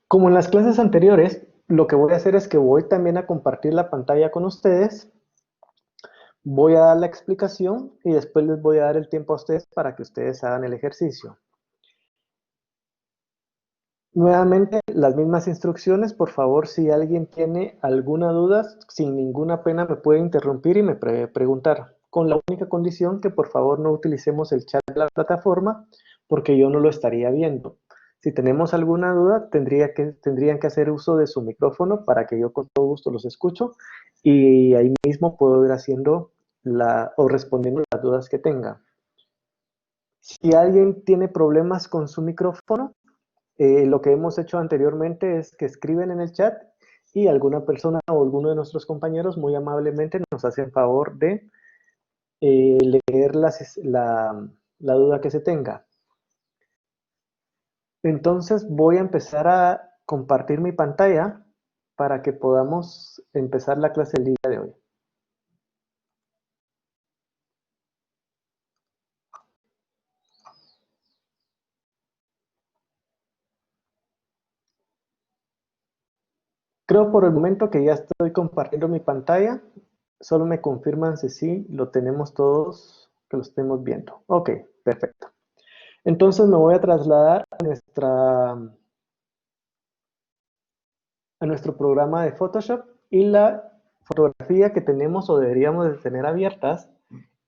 Como en las clases anteriores, lo que voy a hacer es que voy también a compartir la pantalla con ustedes, voy a dar la explicación y después les voy a dar el tiempo a ustedes para que ustedes hagan el ejercicio. Nuevamente, las mismas instrucciones, por favor, si alguien tiene alguna duda, sin ninguna pena me puede interrumpir y me preguntar, con la única condición que por favor no utilicemos el chat de la plataforma, porque yo no lo estaría viendo. Si tenemos alguna duda, tendrían que hacer uso de su micrófono para que yo con todo gusto los escucho y ahí mismo puedo ir haciendo o respondiendo las dudas que tenga. Si alguien tiene problemas con su micrófono, lo que hemos hecho anteriormente es que escriben en el chat y alguna persona o alguno de nuestros compañeros muy amablemente nos hace el favor de leer la duda que se tenga. Entonces voy a empezar a compartir mi pantalla para que podamos empezar la clase el día de hoy. Creo por el momento que ya estoy compartiendo mi pantalla. Solo me confirman si sí lo tenemos todos, que lo estemos viendo. Ok, perfecto. Entonces me voy a trasladar a nuestro programa de Photoshop y la fotografía que tenemos o deberíamos de tener abiertas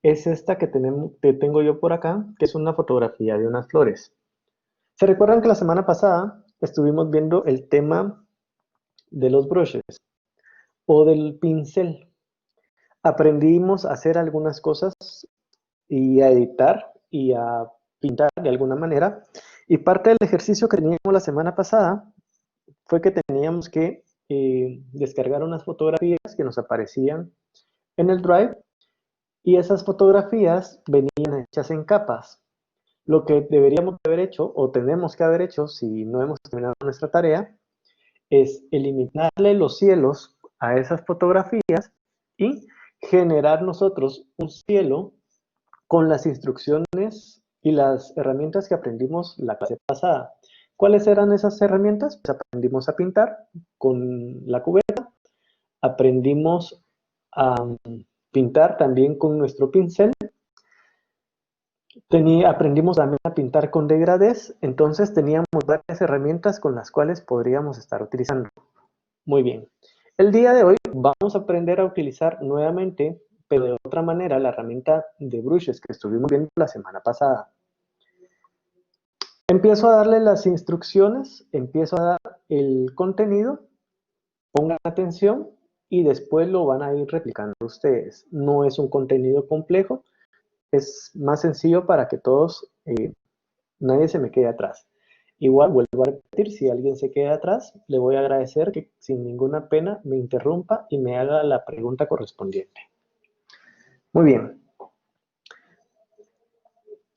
es esta que tengo yo por acá, que es una fotografía de unas flores. ¿Se recuerdan que la semana pasada estuvimos viendo el tema de los brushes o del pincel? Aprendimos a hacer algunas cosas y a editar y a pintar de alguna manera. Y parte del ejercicio que teníamos la semana pasada fue que teníamos que descargar unas fotografías que nos aparecían en el Drive y esas fotografías venían hechas en capas. Lo que deberíamos haber hecho o tenemos que haber hecho si no hemos terminado nuestra tarea es eliminarle los cielos a esas fotografías y generar nosotros un cielo con las instrucciones y las herramientas que aprendimos la clase pasada. ¿Cuáles eran esas herramientas? Pues aprendimos a pintar con la cubeta, aprendimos a pintar también con nuestro pincel, aprendimos también a pintar con degradés, entonces teníamos varias herramientas con las cuales podríamos estar utilizando. Muy bien. El día de hoy vamos a aprender a utilizar nuevamente, pero de otra manera, la herramienta de brushes que estuvimos viendo la semana pasada. Empiezo a darle las instrucciones, empiezo a dar el contenido, pongan atención y después lo van a ir replicando ustedes. No es un contenido complejo, es más sencillo para que todos, nadie se me quede atrás. Igual vuelvo a repetir, si alguien se queda atrás, le voy a agradecer que sin ninguna pena me interrumpa y me haga la pregunta correspondiente. Muy bien.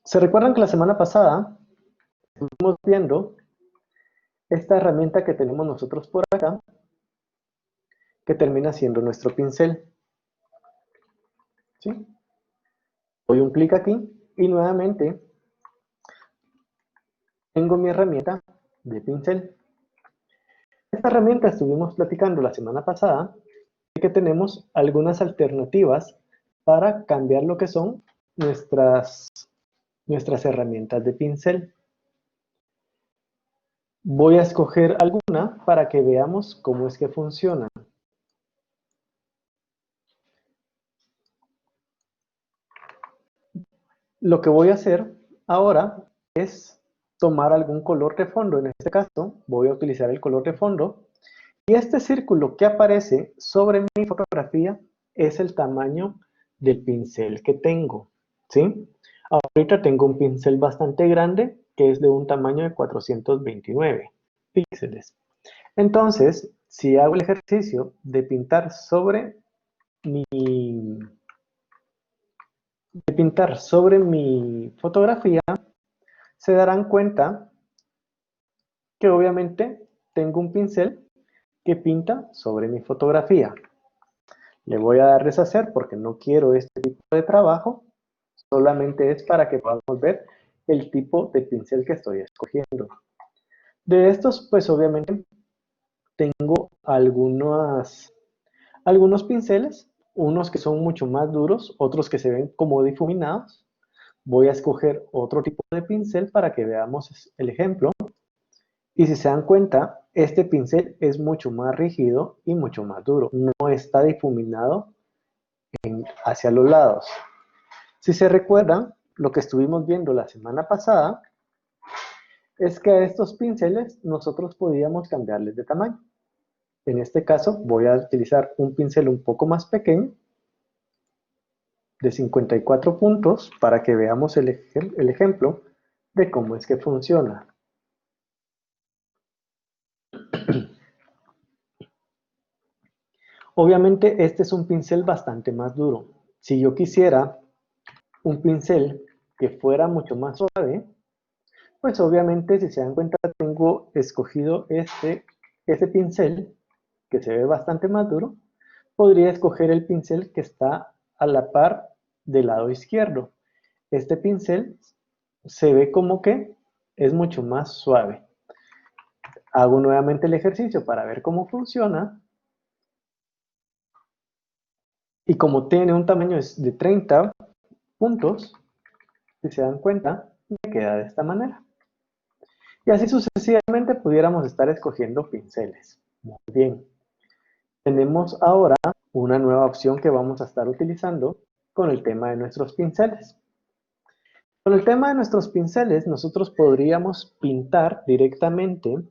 ¿Se recuerdan que la semana pasada estuvimos viendo esta herramienta que tenemos nosotros por acá, que termina siendo nuestro pincel? ¿Sí? Doy un clic aquí y nuevamente tengo mi herramienta de pincel. Esta herramienta estuvimos platicando la semana pasada de que tenemos algunas alternativas para cambiar lo que son nuestras herramientas de pincel. Voy a escoger alguna para que veamos cómo es que funciona. Lo que voy a hacer ahora es tomar algún color de fondo. En este caso voy a utilizar el color de fondo y este círculo que aparece sobre mi fotografía es el tamaño del pincel que tengo, ¿sí? Ahorita tengo un pincel bastante grande que es de un tamaño de 429 píxeles. Entonces, si hago el ejercicio de pintar sobre mi fotografía, se darán cuenta que obviamente tengo un pincel que pinta sobre mi fotografía. Le voy a dar deshacer porque no quiero este tipo de trabajo, solamente es para que podamos ver el tipo de pincel que estoy escogiendo. De estos, pues obviamente algunos pinceles, unos que son mucho más duros, otros que se ven como difuminados. Voy a escoger otro tipo de pincel para que veamos el ejemplo. Y si se dan cuenta, este pincel es mucho más rígido y mucho más duro. No está difuminado hacia los lados. Si se recuerdan, lo que estuvimos viendo la semana pasada es que a estos pinceles nosotros podíamos cambiarles de tamaño. En este caso voy a utilizar un pincel un poco más pequeño, de 54 puntos, para que veamos el ejemplo de cómo es que funciona. Obviamente este es un pincel bastante más duro. Si yo quisiera un pincel que fuera mucho más suave, pues obviamente si se dan cuenta tengo escogido este pincel que se ve bastante más duro. Podría escoger el pincel que está a la par del lado izquierdo. Este pincel se ve como que es mucho más suave. Hago nuevamente el ejercicio para ver cómo funciona. Y como tiene un tamaño de 30 puntos, si se dan cuenta, me queda de esta manera. Y así sucesivamente pudiéramos estar escogiendo pinceles. Muy bien. Tenemos ahora una nueva opción que vamos a estar utilizando con el tema de nuestros pinceles. Con el tema de nuestros pinceles, nosotros podríamos pintar directamente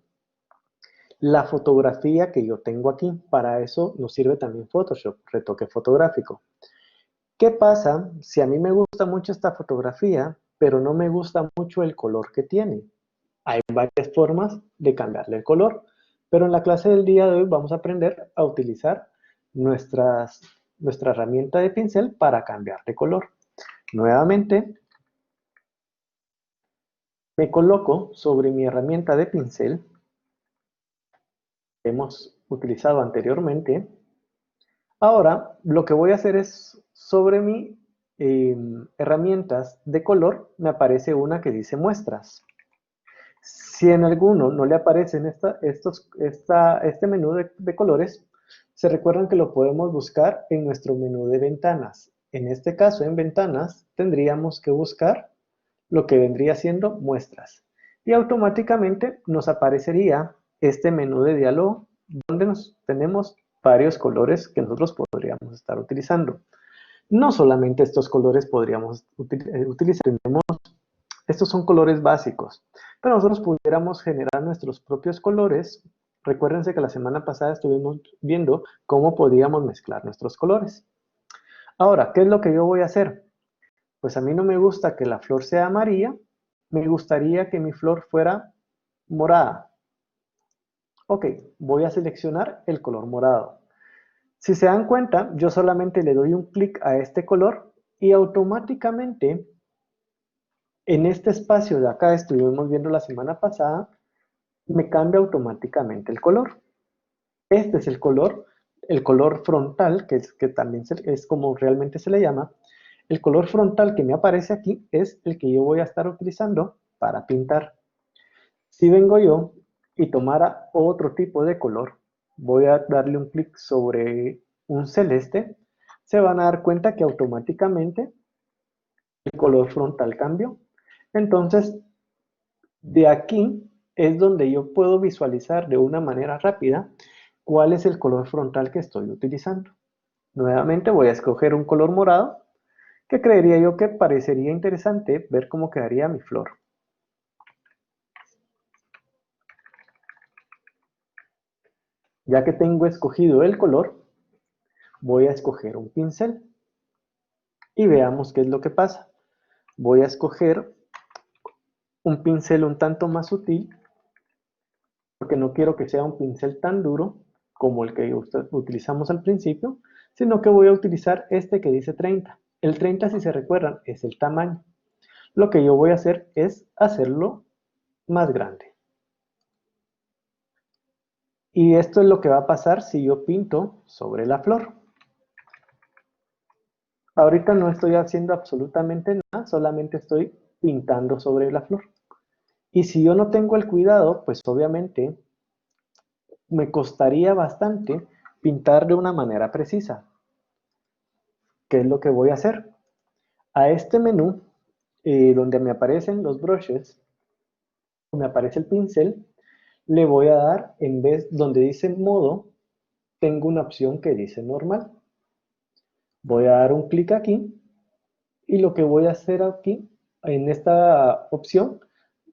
la fotografía que yo tengo aquí. Para eso nos sirve también Photoshop, retoque fotográfico. ¿Qué pasa si a mí me gusta mucho esta fotografía, pero no me gusta mucho el color que tiene? Hay varias formas de cambiarle el color, pero en la clase del día de hoy vamos a aprender a utilizar nuestra herramienta de pincel para cambiarle color. Nuevamente, me coloco sobre mi herramienta de pincel que hemos utilizado anteriormente. Ahora, lo que voy a hacer es, sobre mi herramientas de color, me aparece una que dice muestras. Si en alguno no le aparecen este menú de colores, se recuerdan que lo podemos buscar en nuestro menú de ventanas. En este caso, en ventanas, tendríamos que buscar lo que vendría siendo muestras. Y automáticamente nos aparecería este menú de diálogo donde tenemos varios colores que nosotros podríamos estar utilizando. No solamente estos colores podríamos utilizar, estos son colores básicos, pero nosotros pudiéramos generar nuestros propios colores. Recuérdense que la semana pasada estuvimos viendo cómo podíamos mezclar nuestros colores. Ahora, ¿qué es lo que yo voy a hacer? Pues a mí no me gusta que la flor sea amarilla, me gustaría que mi flor fuera morada. Ok, voy a seleccionar el color morado. Si se dan cuenta, yo solamente le doy un clic a este color y automáticamente en este espacio de acá, estuvimos viendo la semana pasada, me cambia automáticamente el color. Este es el color frontal, que también es como realmente se le llama. El color frontal que me aparece aquí es el que yo voy a estar utilizando para pintar. Si vengo yo y tomara otro tipo de color, voy a darle un clic sobre un celeste, se van a dar cuenta que automáticamente el color frontal cambió. Entonces, de aquí es donde yo puedo visualizar de una manera rápida cuál es el color frontal que estoy utilizando. Nuevamente voy a escoger un color morado que creería yo que parecería interesante ver cómo quedaría mi flor. Ya que tengo escogido el color, voy a escoger un pincel y veamos qué es lo que pasa. Voy a escoger un pincel un tanto más sutil porque no quiero que sea un pincel tan duro como el que utilizamos al principio, sino que voy a utilizar este que dice 30. El 30, si se recuerdan, es el tamaño. Lo que yo voy a hacer es hacerlo más grande. Y esto es lo que va a pasar si yo pinto sobre la flor. Ahorita no estoy haciendo absolutamente nada, solamente estoy pintando sobre la flor. Y si yo no tengo el cuidado, pues obviamente me costaría bastante pintar de una manera precisa. ¿Qué es lo que voy a hacer? A este menú, donde me aparecen los brushes, me aparece el pincel, le voy a dar, en vez donde dice modo, tengo una opción que dice normal. Voy a dar un clic aquí y lo que voy a hacer aquí, en esta opción,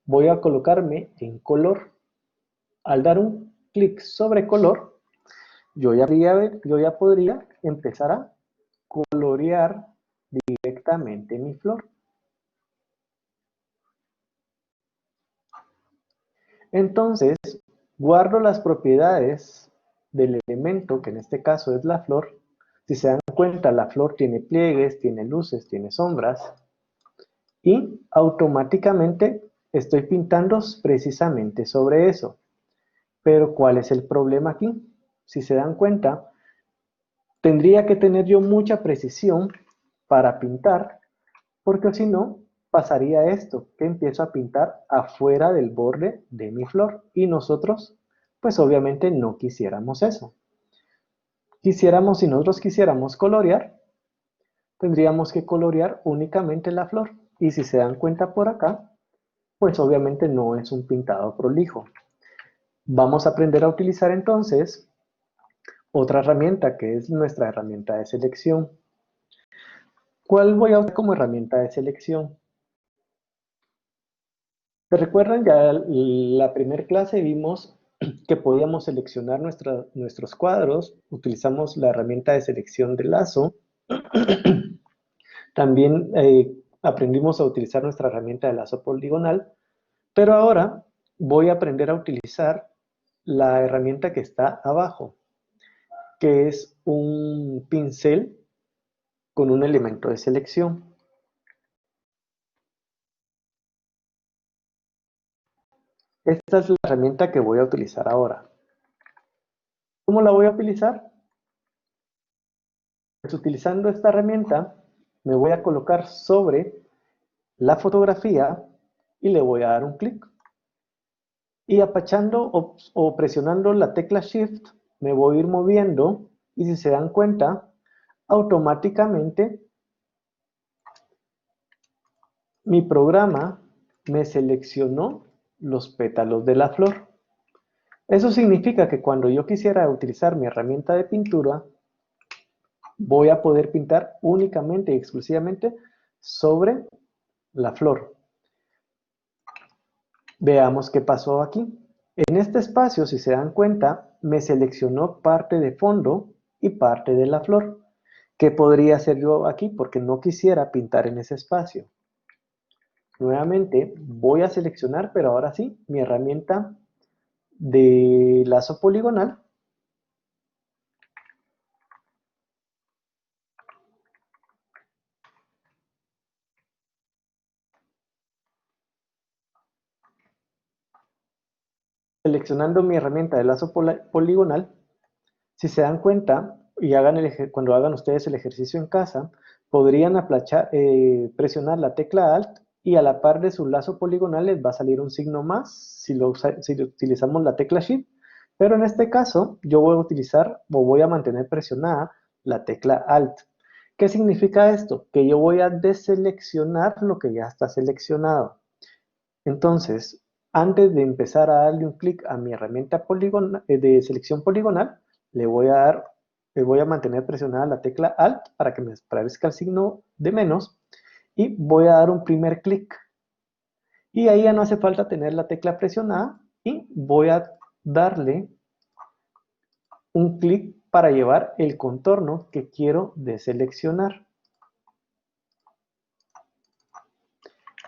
voy a colocarme en color. Al dar un clic sobre color, yo ya podría empezar a colorear directamente mi flor. Entonces, guardo las propiedades del elemento, que en este caso es la flor. Si se dan cuenta, la flor tiene pliegues, tiene luces, tiene sombras. Y automáticamente estoy pintando precisamente sobre eso. Pero ¿cuál es el problema aquí? Si se dan cuenta, tendría que tener yo mucha precisión para pintar, porque si no, pasaría esto, que empiezo a pintar afuera del borde de mi flor. Y nosotros, pues obviamente no quisiéramos eso. Si nosotros quisiéramos colorear, tendríamos que colorear únicamente la flor. Y si se dan cuenta por acá, pues obviamente no es un pintado prolijo. Vamos a aprender a utilizar entonces otra herramienta que es nuestra herramienta de selección. ¿Cuál voy a usar como herramienta de selección? ¿Se recuerdan? Ya la primera clase vimos que podíamos seleccionar nuestros cuadros, utilizamos la herramienta de selección de lazo. También aprendimos a utilizar nuestra herramienta de lazo poligonal, pero ahora voy a aprender a utilizar la herramienta que está abajo, que es un pincel con un elemento de selección. Esta es la herramienta que voy a utilizar ahora. ¿Cómo la voy a utilizar? Pues utilizando esta herramienta me voy a colocar sobre la fotografía y le voy a dar un clic. Y apachando o presionando la tecla Shift me voy a ir moviendo y si se dan cuenta, automáticamente mi programa me seleccionó los pétalos de la flor. Eso significa que cuando yo quisiera utilizar mi herramienta de pintura, voy a poder pintar únicamente y exclusivamente sobre la flor. Veamos qué pasó aquí. En este espacio, si se dan cuenta, me seleccionó parte de fondo y parte de la flor. ¿Qué podría hacer yo aquí? Porque no quisiera pintar en ese espacio. Nuevamente voy a seleccionar, pero ahora sí, mi herramienta de lazo poligonal. Seleccionando mi herramienta de lazo poligonal, si se dan cuenta, y cuando hagan ustedes el ejercicio en casa, podrían presionar la tecla Alt y a la par de su lazo poligonal les va a salir un signo más si utilizamos la tecla Shift. Pero en este caso, yo voy a utilizar o voy a mantener presionada la tecla Alt. ¿Qué significa esto? Que yo voy a deseleccionar lo que ya está seleccionado. Entonces, antes de empezar a darle un clic a mi herramienta de selección poligonal, le voy a mantener presionada la tecla Alt para que me aparezca el signo de menos y voy a dar un primer clic. Y ahí ya no hace falta tener la tecla presionada y voy a darle un clic para llevar el contorno que quiero deseleccionar.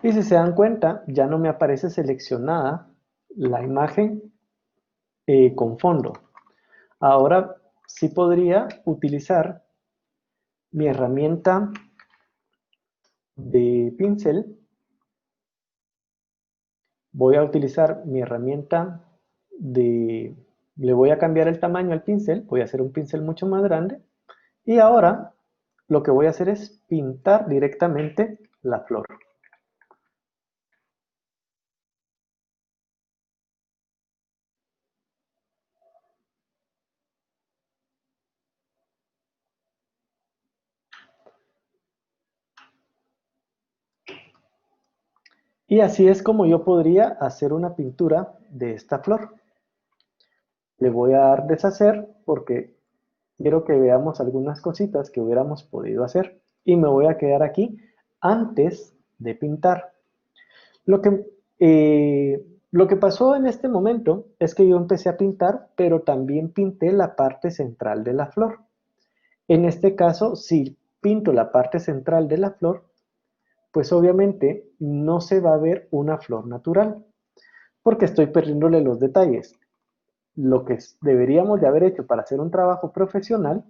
Y si se dan cuenta, ya no me aparece seleccionada la imagen con fondo. Ahora sí podría utilizar mi herramienta de pincel. Voy a utilizar mi herramienta de... Le voy a cambiar el tamaño al pincel. Voy a hacer un pincel mucho más grande. Y ahora lo que voy a hacer es pintar directamente la flor. Y así es como yo podría hacer una pintura de esta flor. Le voy a dar deshacer porque quiero que veamos algunas cositas que hubiéramos podido hacer. Y me voy a quedar aquí antes de pintar. Lo que, lo que pasó en este momento es que yo empecé a pintar, pero también pinté la parte central de la flor. En este caso, si pinto la parte central de la flor, pues obviamente no se va a ver una flor natural, porque estoy perdiéndole los detalles. Lo que deberíamos de haber hecho para hacer un trabajo profesional,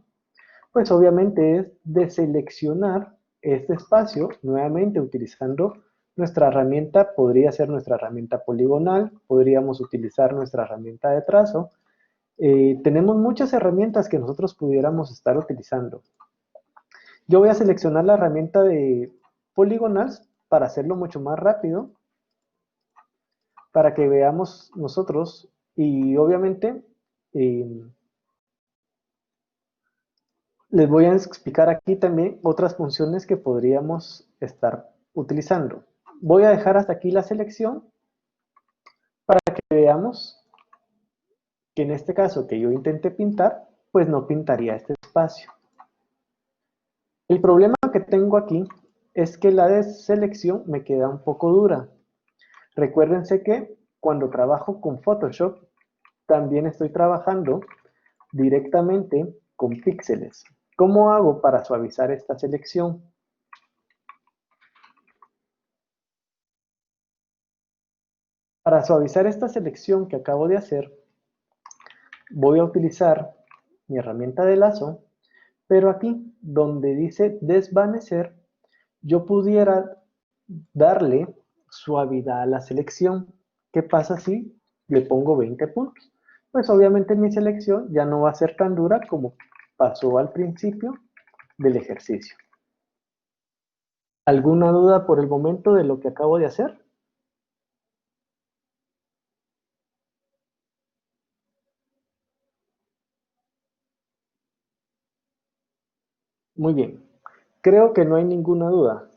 pues obviamente es de seleccionar este espacio nuevamente utilizando nuestra herramienta, podría ser nuestra herramienta poligonal, podríamos utilizar nuestra herramienta de trazo. Tenemos muchas herramientas que nosotros pudiéramos estar utilizando. Yo voy a seleccionar la herramienta de poligonal para hacerlo mucho más rápido, para que veamos nosotros y obviamente eh, les voy a explicar aquí también otras funciones que podríamos estar utilizando. Voy a dejar hasta aquí la selección para que veamos que en este caso que yo intenté pintar, pues no pintaría este espacio. El problema que tengo aquí es que la deselección me queda un poco dura. Recuérdense que cuando trabajo con Photoshop, también estoy trabajando directamente con píxeles. ¿Cómo hago para suavizar esta selección? Para suavizar esta selección que acabo de hacer, voy a utilizar mi herramienta de lazo, pero aquí donde dice desvanecer, yo pudiera darle suavidad a la selección. ¿Qué pasa si le pongo 20 puntos? Pues obviamente mi selección ya no va a ser tan dura como pasó al principio del ejercicio. ¿Alguna duda por el momento de lo que acabo de hacer? Muy bien. Creo que no hay ninguna duda.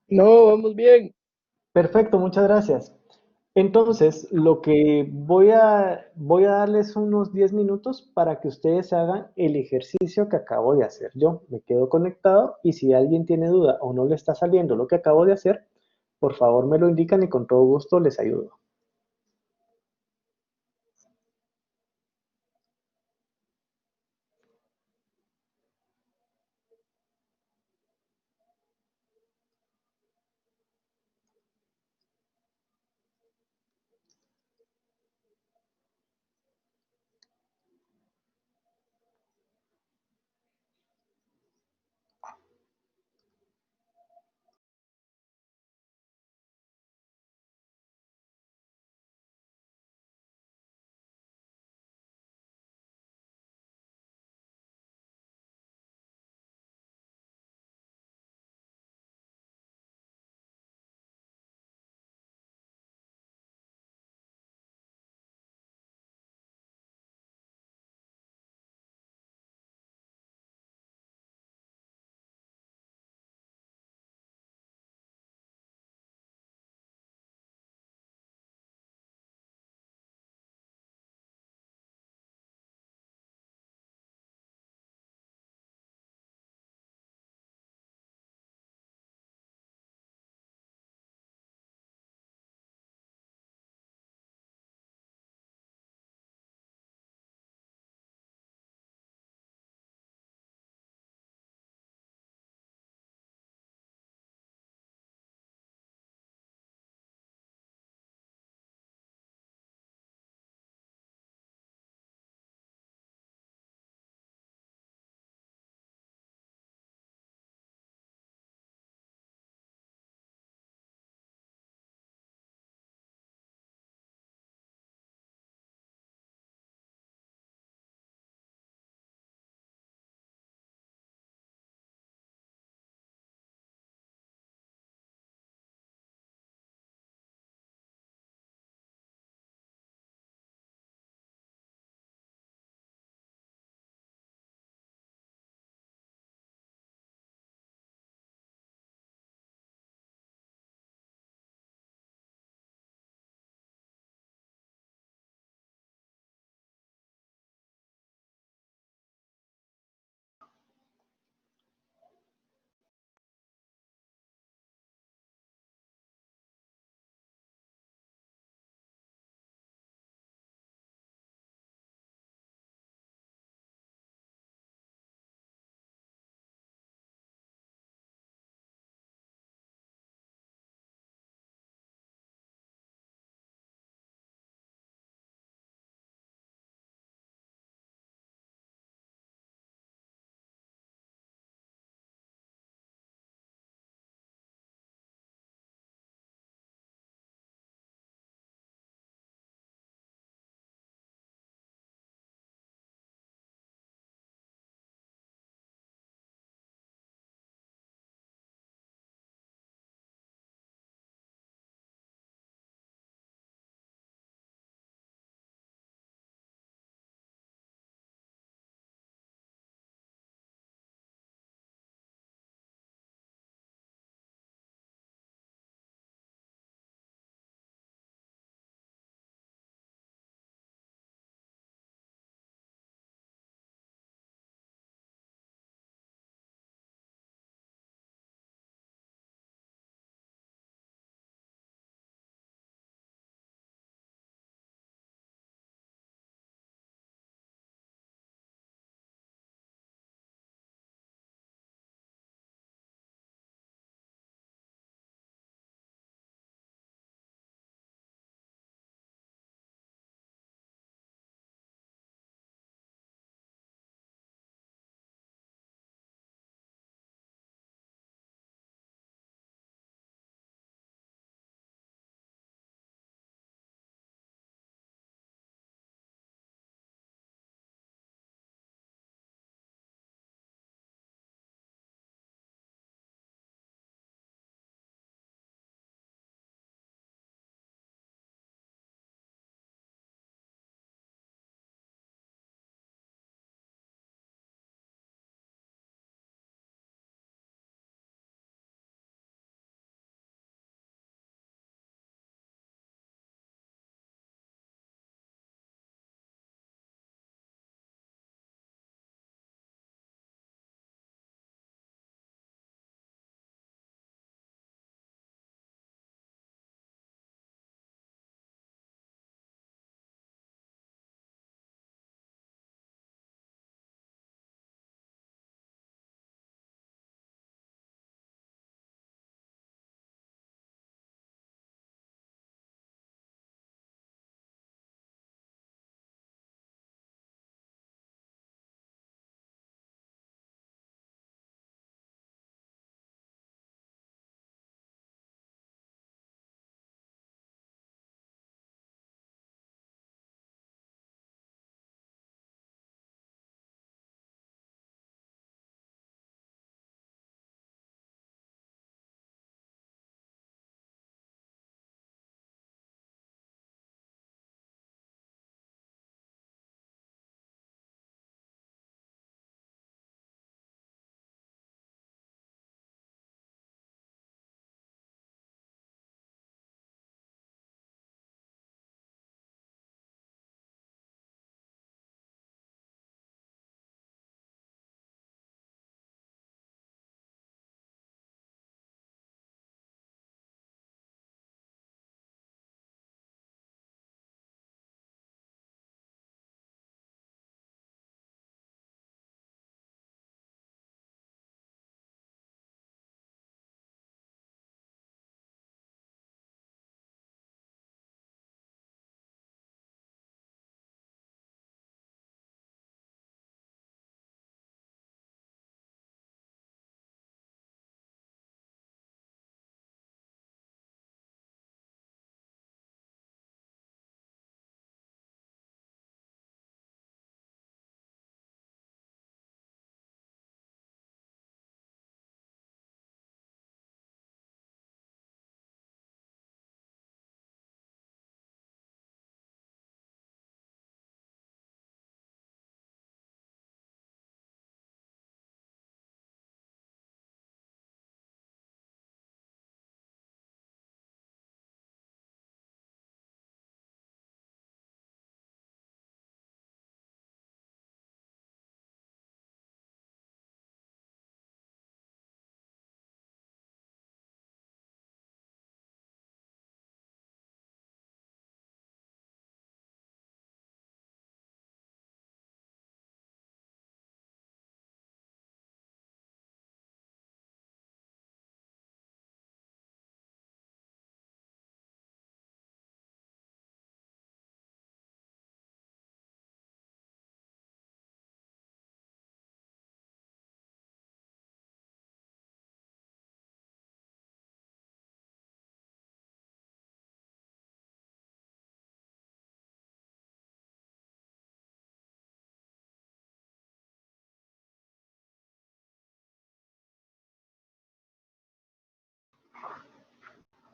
No, vamos bien. Perfecto, muchas gracias. Entonces, lo que voy a darles unos 10 minutos para que ustedes hagan el ejercicio que acabo de hacer yo. Me quedo conectado y si alguien tiene duda o no le está saliendo lo que acabo de hacer, por favor me lo indican y con todo gusto les ayudo.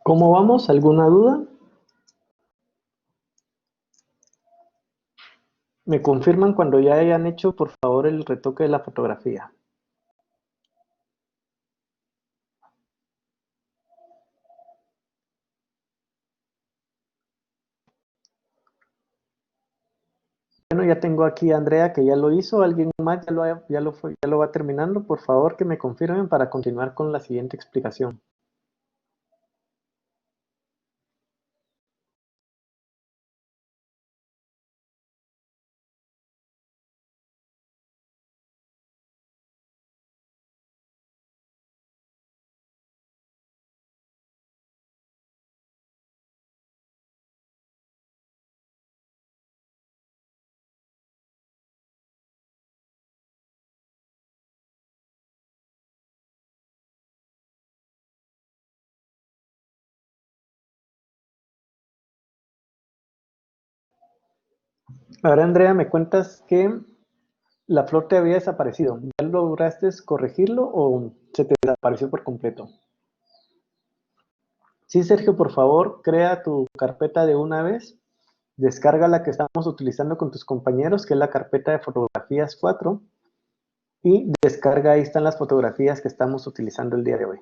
¿Cómo vamos? ¿Alguna duda? Me confirman cuando ya hayan hecho, por favor, el retoque de la fotografía. Bueno, ya tengo aquí a Andrea que ya lo hizo. ¿Alguien más ya lo va terminando? Por favor, que me confirmen para continuar con la siguiente explicación. Ahora, Andrea, me cuentas que la flor te había desaparecido. ¿Ya lograste corregirlo o se te desapareció por completo? Sí, Sergio, por favor, crea tu carpeta de una vez. Descarga la que estamos utilizando con tus compañeros, que es la carpeta de fotografías 4, y descarga, ahí están las fotografías que estamos utilizando el día de hoy.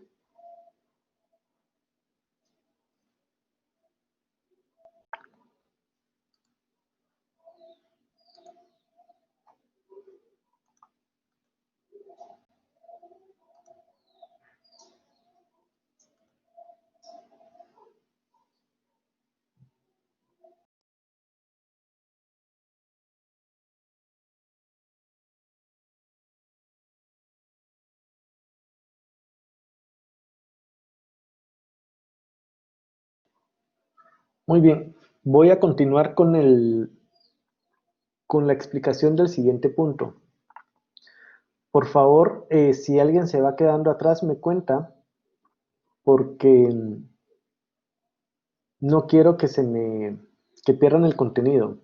Muy bien, voy a continuar con la explicación del siguiente punto. Por favor, si alguien se va quedando atrás, me cuenta, porque no quiero que pierdan el contenido.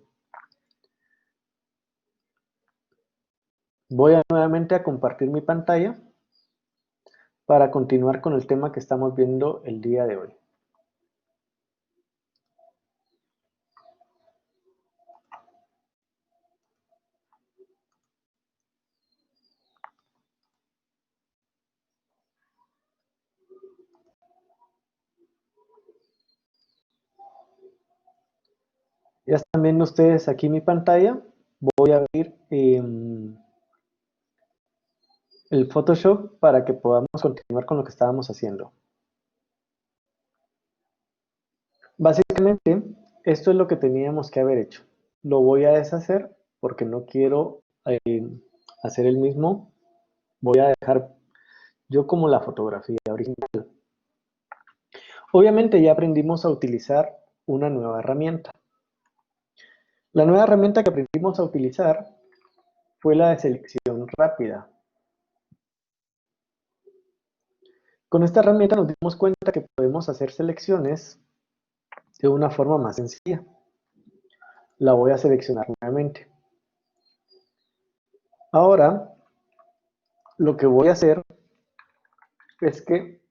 Voy nuevamente a compartir mi pantalla para continuar con el tema que estamos viendo el día de hoy. Ya están viendo ustedes aquí mi pantalla. Voy a abrir el Photoshop para que podamos continuar con lo que estábamos haciendo. Básicamente, esto es lo que teníamos que haber hecho. Lo voy a deshacer porque no quiero hacer el mismo. Voy a dejar yo como la fotografía original. Obviamente ya aprendimos a utilizar una nueva herramienta. La nueva herramienta que aprendimos a utilizar fue la de selección rápida. Con esta herramienta nos dimos cuenta que podemos hacer selecciones de una forma más sencilla. La voy a seleccionar nuevamente. Ahora, lo que voy a hacer es que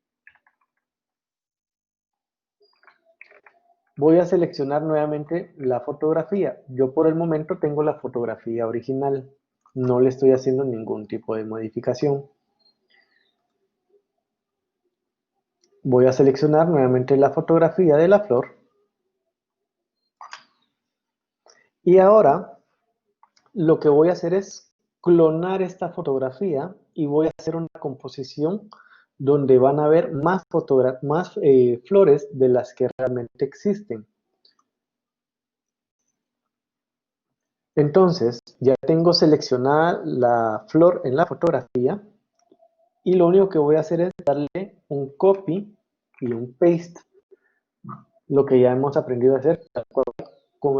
voy a seleccionar nuevamente la fotografía. Yo por el momento tengo la fotografía original. No le estoy haciendo ningún tipo de modificación. Voy a seleccionar nuevamente la fotografía de la flor. Y ahora lo que voy a hacer es clonar esta fotografía y voy a hacer una composición donde van a haber más flores de las que realmente existen. Entonces, ya tengo seleccionada la flor en la fotografía y lo único que voy a hacer es darle un copy y un paste. Lo que ya hemos aprendido a hacer, con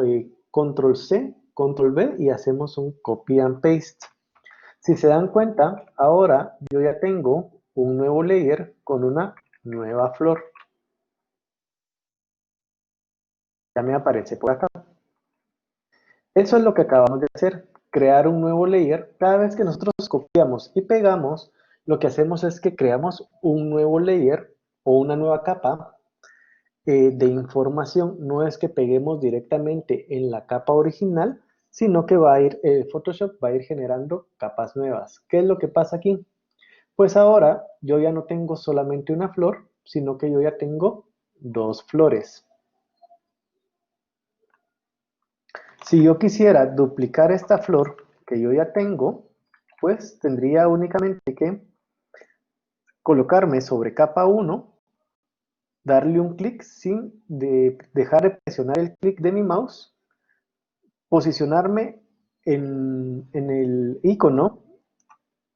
control C, control V y hacemos un copy and paste. Si se dan cuenta, ahora yo ya tengo un nuevo layer con una nueva flor. Ya me aparece por acá. Eso es lo que acabamos de hacer, crear un nuevo layer. Cada vez que nosotros copiamos y pegamos, lo que hacemos es que creamos un nuevo layer o una nueva capa de información. No es que peguemos directamente en la capa original, sino que Photoshop va a ir generando capas nuevas. ¿Qué es lo que pasa aquí? Pues ahora yo ya no tengo solamente una flor, sino que yo ya tengo dos flores. Si yo quisiera duplicar esta flor que yo ya tengo, pues tendría únicamente que colocarme sobre capa 1, darle un clic sin dejar de presionar el clic de mi mouse, posicionarme en el icono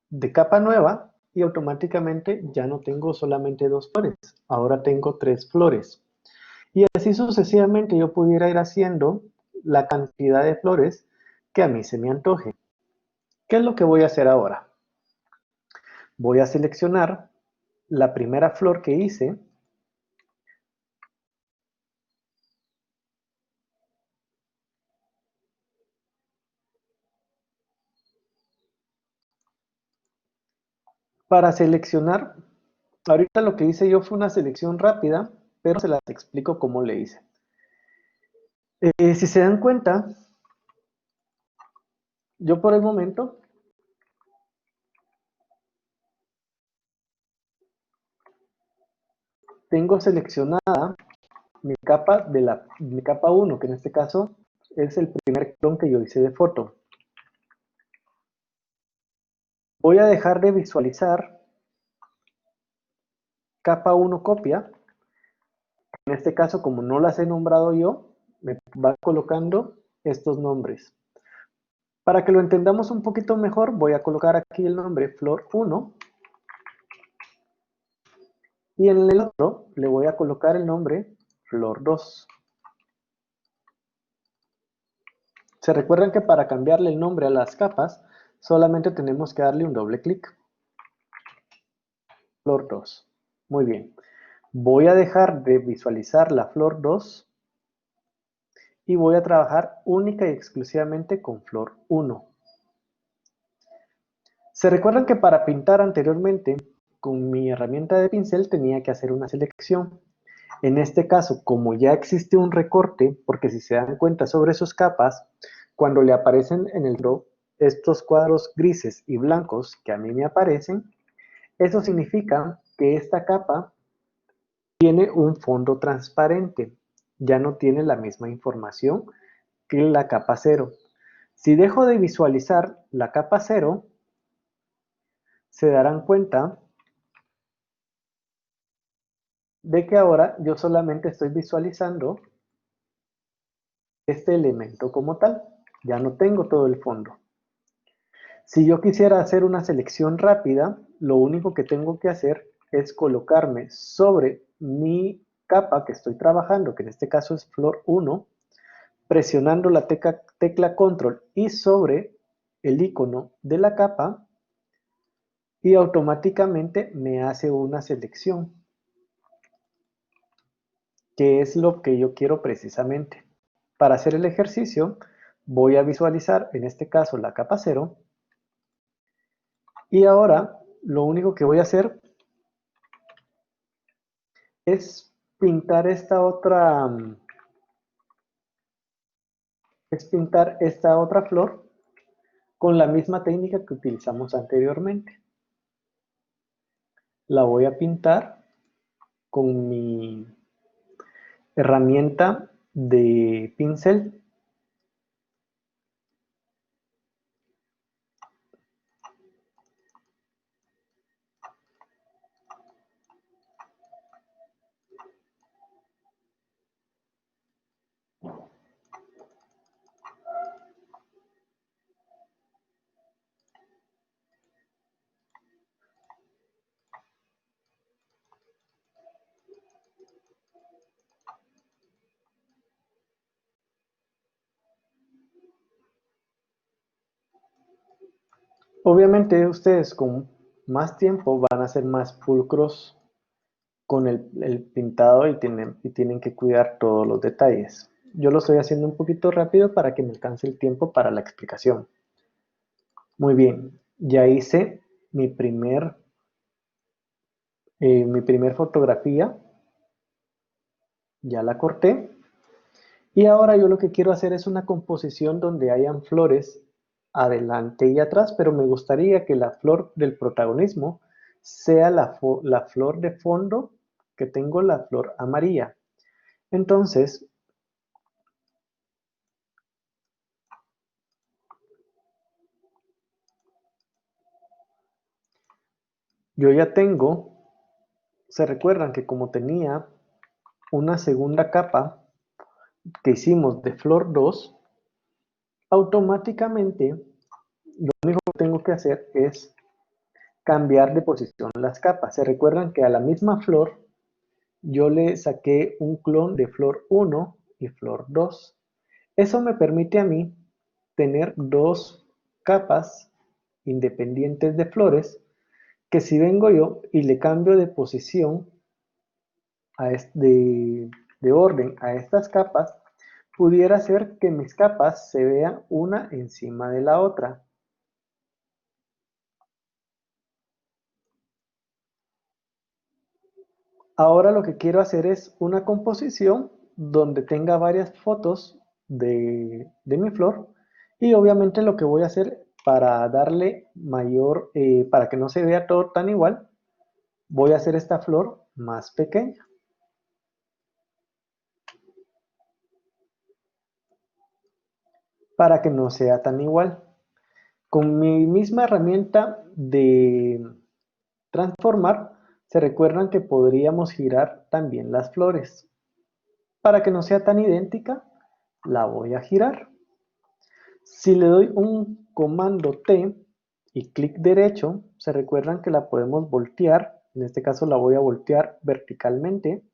de capa nueva y automáticamente ya no tengo solamente dos flores, ahora tengo tres flores. Y así sucesivamente yo pudiera ir haciendo la cantidad de flores que a mí se me antoje. ¿Qué es lo que voy a hacer ahora? Voy a seleccionar la primera flor que hice. Para seleccionar, ahorita lo que hice yo fue una selección rápida, pero se las explico cómo le hice. Si se dan cuenta, yo por el momento tengo seleccionada mi capa 1, que en este caso es el primer clon que yo hice de foto. Voy a dejar de visualizar capa 1 copia. En este caso, como no las he nombrado yo, me va colocando estos nombres. Para que lo entendamos un poquito mejor, voy a colocar aquí el nombre Flor 1 y en el otro le voy a colocar el nombre Flor 2. Se recuerdan que para cambiarle el nombre a las capas, solamente tenemos que darle un doble clic. Flor 2. Muy bien. Voy a dejar de visualizar la Flor 2 y voy a trabajar única y exclusivamente con Flor 1. Se recuerdan que para pintar anteriormente, con mi herramienta de pincel tenía que hacer una selección. En este caso, como ya existe un recorte, porque si se dan cuenta sobre sus capas, cuando le aparecen en el draw estos cuadros grises y blancos que a mí me aparecen, eso significa que esta capa tiene un fondo transparente, ya no tiene la misma información que la capa 0. Si dejo de visualizar la capa 0, se darán cuenta de que ahora yo solamente estoy visualizando este elemento como tal, ya no tengo todo el fondo. Si yo quisiera hacer una selección rápida, lo único que tengo que hacer es colocarme sobre mi capa que estoy trabajando, que en este caso es Flor 1, presionando la tecla Control y sobre el icono de la capa y automáticamente me hace una selección, que es lo que yo quiero precisamente. Para hacer el ejercicio voy a visualizar en este caso la capa 0 y ahora lo único que voy a hacer es pintar esta otra flor con la misma técnica que utilizamos anteriormente. La voy a pintar con mi herramienta de pincel. Obviamente ustedes con más tiempo van a ser más pulcros con el pintado y tienen que cuidar todos los detalles. Yo lo estoy haciendo un poquito rápido para que me alcance el tiempo para la explicación. Muy bien, ya hice mi primer fotografía Ya la corté. Y ahora yo lo que quiero hacer es una composición donde hayan flores adelante y atrás, pero me gustaría que la flor del protagonismo sea la flor de fondo, que tengo la flor amarilla. Entonces, yo ya tengo, se recuerdan que como tenía una segunda capa que hicimos de flor 2, automáticamente lo único que tengo que hacer es cambiar de posición las capas. Se recuerdan que a la misma flor yo le saqué un clon de flor 1 y flor 2. Eso me permite a mí tener dos capas independientes de flores que si vengo yo y le cambio de posición de orden a estas capas, pudiera ser que mis capas se vean una encima de la otra. Ahora lo que quiero hacer es una composición donde tenga varias fotos de mi flor y obviamente lo que voy a hacer para darle mayor, para que no se vea todo tan igual, voy a hacer esta flor más pequeña para que no sea tan igual. Con mi misma herramienta de transformar, se recuerdan que podríamos girar también las flores. Para que no sea tan idéntica, la voy a girar. Si le doy un comando T y clic derecho, se recuerdan que la podemos voltear. En este caso la voy a voltear verticalmente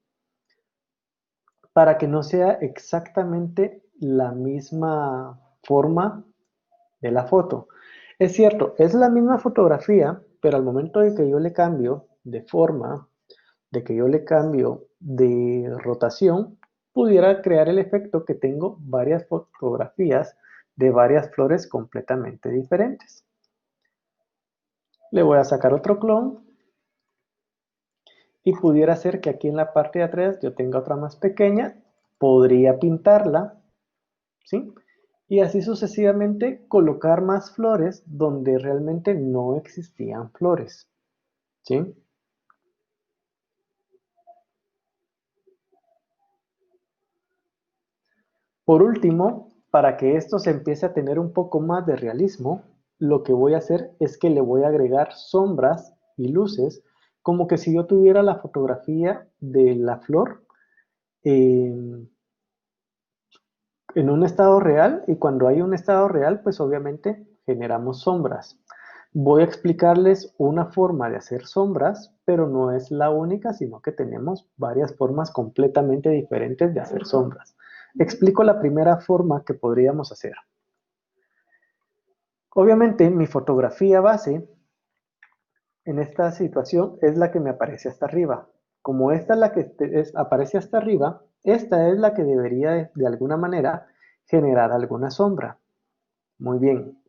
para que no sea exactamente la misma forma de la foto. Es cierto, es la misma fotografía, pero al momento de que yo le cambio de forma, de que yo le cambio de rotación, pudiera crear el efecto que tengo varias fotografías de varias flores completamente diferentes. Le voy a sacar otro clon y pudiera ser que aquí en la parte de atrás yo tenga otra más pequeña, podría pintarla, ¿sí? Y así sucesivamente colocar más flores donde realmente no existían flores, ¿sí? Por último, para que esto se empiece a tener un poco más de realismo, lo que voy a hacer es que le voy a agregar sombras y luces, como que si yo tuviera la fotografía de la flor en, en un estado real, y cuando hay un estado real, pues obviamente generamos sombras. Voy a explicarles una forma de hacer sombras, pero no es la única, sino que tenemos varias formas completamente diferentes de hacer sombras. Explico la primera forma que podríamos hacer. Obviamente mi fotografía base en esta situación es la que me aparece hasta arriba. Como esta es la que aparece hasta arriba, esta es la que debería de alguna manera generar alguna sombra. Muy bien.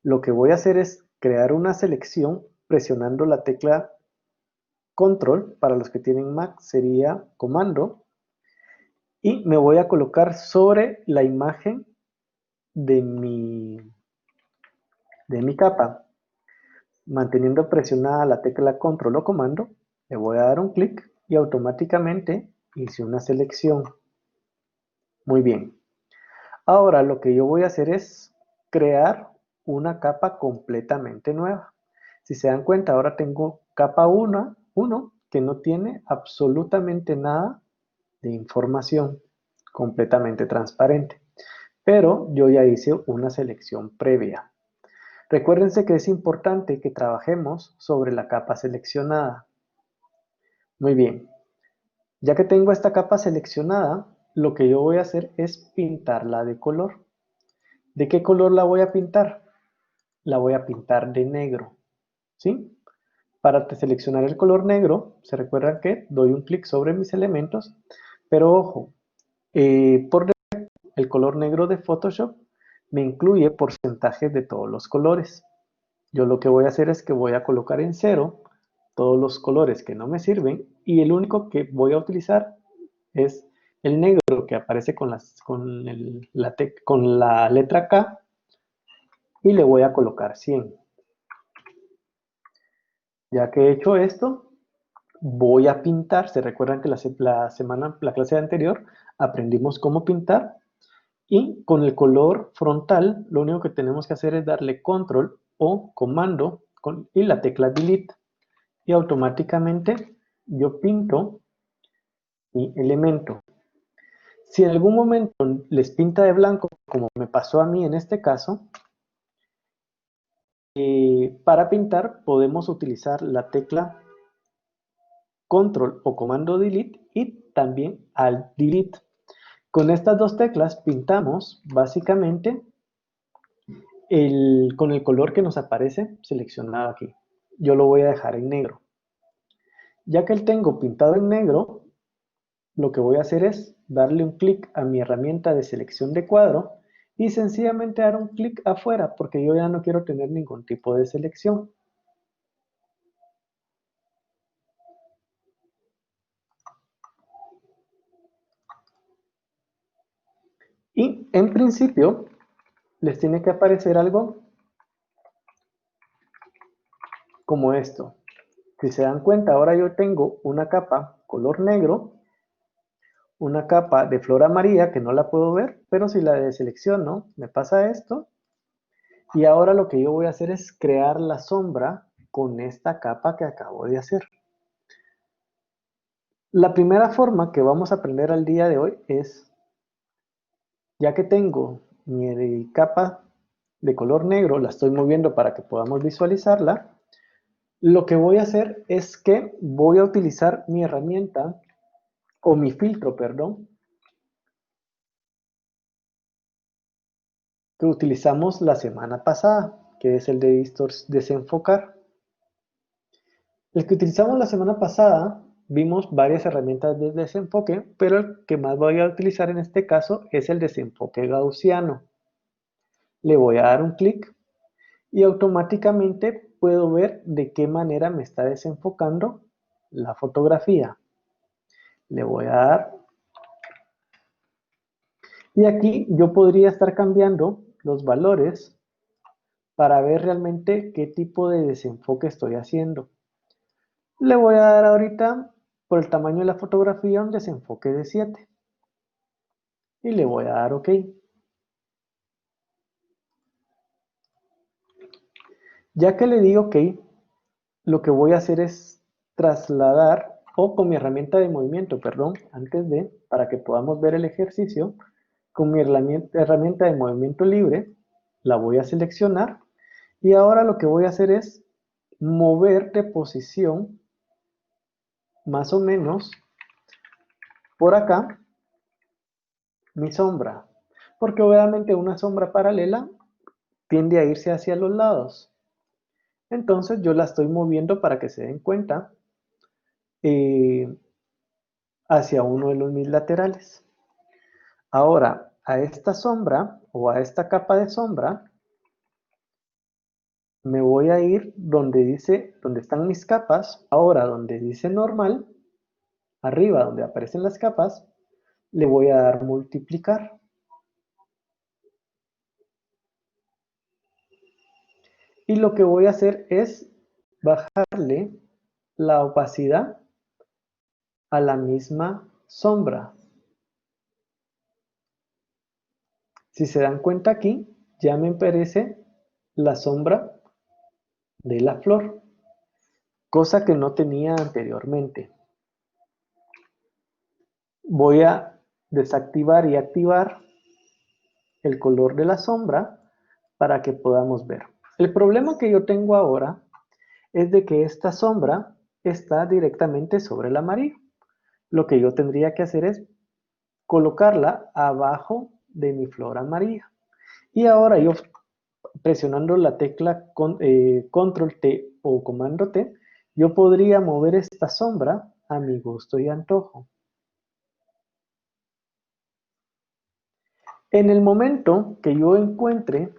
Lo que voy a hacer es crear una selección presionando la tecla Control. Para los que tienen Mac sería Comando. Y me voy a colocar sobre la imagen de mi capa. Manteniendo presionada la tecla Control o Comando, le voy a dar un clic y automáticamente hice una selección. Muy bien. Ahora lo que yo voy a hacer es crear una capa completamente nueva. Si se dan cuenta, ahora tengo capa 1 que no tiene absolutamente nada de información, completamente transparente. Pero yo ya hice una selección previa. Recuérdense que es importante que trabajemos sobre la capa seleccionada. Muy bien, ya que tengo esta capa seleccionada, lo que yo voy a hacer es pintarla de color. ¿De qué color la voy a pintar? La voy a pintar de negro, ¿sí? Para seleccionar el color negro, se recuerdan que doy un clic sobre mis elementos, pero ojo, por el color negro de Photoshop me incluye porcentajes de todos los colores. Yo lo que voy a hacer es que voy a colocar en cero todos los colores que no me sirven y el único que voy a utilizar es el negro que aparece con la letra K y le voy a colocar 100. Ya que he hecho esto, voy a pintar. Se recuerdan que la clase anterior aprendimos cómo pintar, y con el color frontal lo único que tenemos que hacer es darle control o comando y la tecla delete, y automáticamente yo pinto mi elemento. Si en algún momento les pinta de blanco, como me pasó a mí en este caso, para pintar podemos utilizar la tecla control o comando delete y también alt delete. Con estas dos teclas pintamos básicamente con el color que nos aparece seleccionado aquí. Yo lo voy a dejar en negro. Ya que lo tengo pintado en negro, lo que voy a hacer es darle un clic a mi herramienta de selección de cuadro y sencillamente dar un clic afuera, porque yo ya no quiero tener ningún tipo de selección. Y en principio les tiene que aparecer algo como esto. Si se dan cuenta, ahora yo tengo una capa color negro, una capa de flor amarilla que no la puedo ver, pero si la deselecciono, me pasa esto. Y ahora lo que yo voy a hacer es crear la sombra con esta capa que acabo de hacer. La primera forma que vamos a aprender al día de hoy es, ya que tengo mi capa de color negro, la estoy moviendo para que podamos visualizarla, lo que voy a hacer es que voy a utilizar mi herramienta, o mi filtro, perdón, que utilizamos la semana pasada, que es el de desenfocar. El que utilizamos la semana pasada, vimos varias herramientas de desenfoque, pero el que más voy a utilizar en este caso es el desenfoque gaussiano. Le voy a dar un clic y automáticamente puedo ver de qué manera me está desenfocando la fotografía. Le voy a dar. Y aquí yo podría estar cambiando los valores para ver realmente qué tipo de desenfoque estoy haciendo. Le voy a dar ahorita, por el tamaño de la fotografía, un desenfoque de 7. Y le voy a dar OK. Ya que le di OK, lo que voy a hacer es trasladar, o con mi herramienta de movimiento, perdón, para que podamos ver el ejercicio, con mi herramienta de movimiento libre, la voy a seleccionar, y ahora lo que voy a hacer es mover de posición más o menos por acá mi sombra, porque obviamente una sombra paralela tiende a irse hacia los lados. Entonces yo la estoy moviendo para que se den cuenta hacia uno de los mis laterales. Ahora, a esta sombra o a esta capa de sombra, me voy a ir donde están mis capas. Ahora, donde dice normal, arriba donde aparecen las capas, le voy a dar multiplicar. Y lo que voy a hacer es bajarle la opacidad a la misma sombra. Si se dan cuenta aquí, ya me aparece la sombra de la flor, cosa que no tenía anteriormente. Voy a desactivar y activar el color de la sombra para que podamos ver. El problema que yo tengo ahora es de que esta sombra está directamente sobre el amarillo. Lo que yo tendría que hacer es colocarla abajo de mi flor amarilla. Y ahora yo, presionando la tecla Control T o Comando T, yo podría mover esta sombra a mi gusto y antojo. En el momento que yo encuentre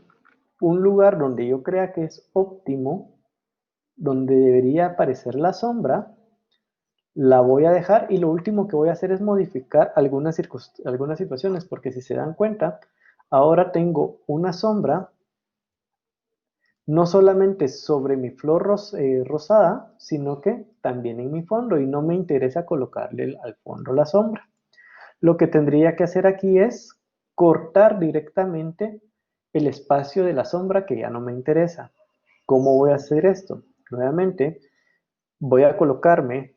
un lugar donde yo crea que es óptimo, donde debería aparecer la sombra, la voy a dejar y lo último que voy a hacer es modificar algunas situaciones, porque si se dan cuenta, ahora tengo una sombra no solamente sobre mi flor rosada, sino que también en mi fondo y no me interesa colocarle al fondo la sombra. Lo que tendría que hacer aquí es cortar directamente el espacio de la sombra que ya no me interesa. ¿Cómo voy a hacer esto? Nuevamente, voy a colocarme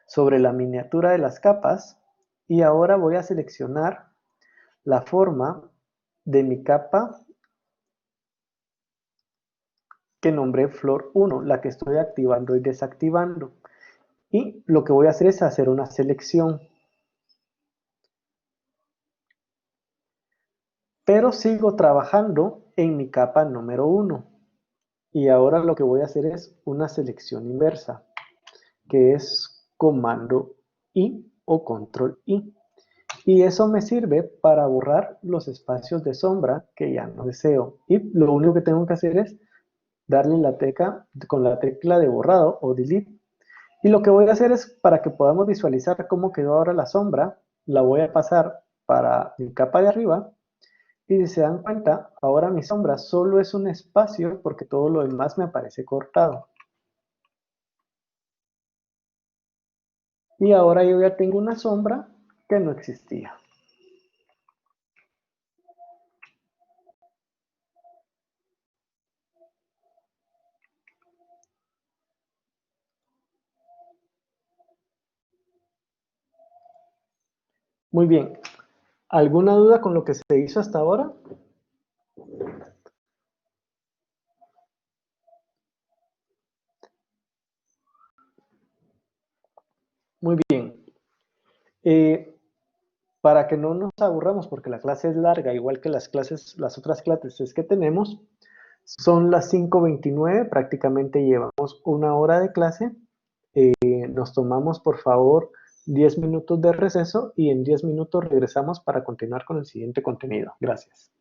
sobre la miniatura de las capas y ahora voy a seleccionar la forma de mi capa que nombré flor 1, la que estoy activando y desactivando. Y lo que voy a hacer es hacer una selección. Pero sigo trabajando en mi capa número 1. Y ahora lo que voy a hacer es una selección inversa, que es comando I o control I. Y eso me sirve para borrar los espacios de sombra que ya no deseo. Y lo único que tengo que hacer es darle la tecla con la tecla de borrado o delete. Y lo que voy a hacer es, para que podamos visualizar cómo quedó ahora la sombra, la voy a pasar para mi capa de arriba. Y si se dan cuenta, ahora mi sombra solo es un espacio porque todo lo demás me aparece cortado. Y ahora yo ya tengo una sombra que no existía. Muy bien. ¿Alguna duda con lo que se hizo hasta ahora? Muy bien. Eh, para que no nos aburramos, porque la clase es larga, igual que las otras clases que tenemos, son las 5:29, prácticamente llevamos una hora de clase. Nos tomamos, por favor, 10 minutos de receso y en 10 minutos regresamos para continuar con el siguiente contenido. Gracias.